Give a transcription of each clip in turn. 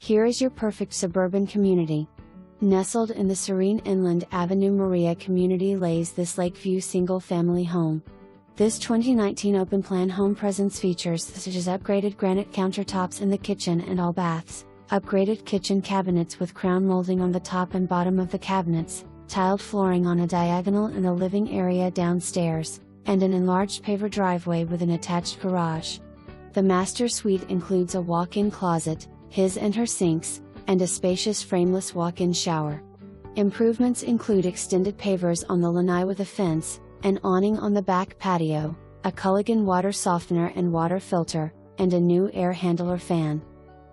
Here is your perfect suburban community. Nestled in the serene inland Ave Maria community lays this Lakeview single-family home. This 2019 open-plan home presents features such as upgraded granite countertops in the kitchen and all baths, upgraded kitchen cabinets with crown molding on the top and bottom of the cabinets, tiled flooring on a diagonal in the living area downstairs, and an enlarged paver driveway with an attached garage. The master suite includes a walk-in closet, his and her sinks, and a spacious frameless walk-in shower. Improvements include extended pavers on the lanai with a fence, an awning on the back patio, a Culligan water softener and water filter, and a new air handler fan.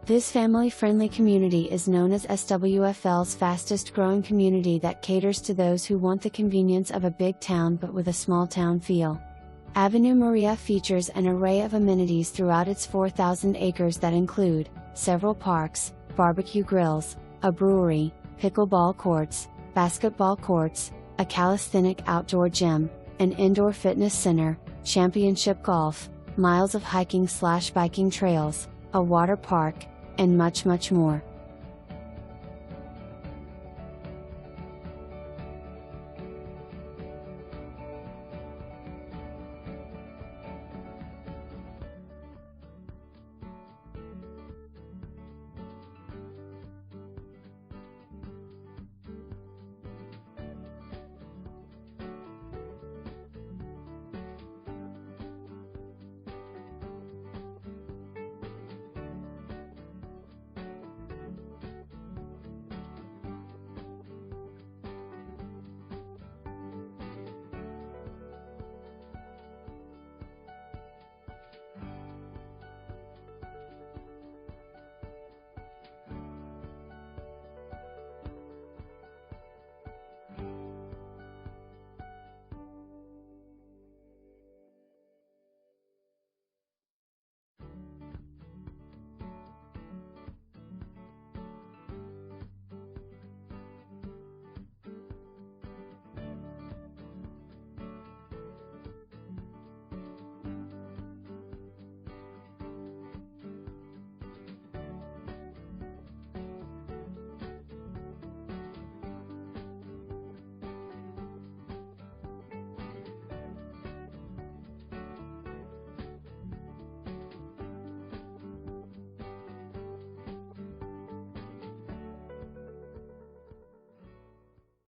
This family-friendly community is known as SWFL's fastest growing community that caters to those who want the convenience of a big town but with a small town feel. Ave Maria features an array of amenities throughout its 4,000 acres that include several parks, barbecue grills, a brewery, pickleball courts, basketball courts, a calisthenic outdoor gym, an indoor fitness center, championship golf, miles of hiking/biking trails, a water park, and much more.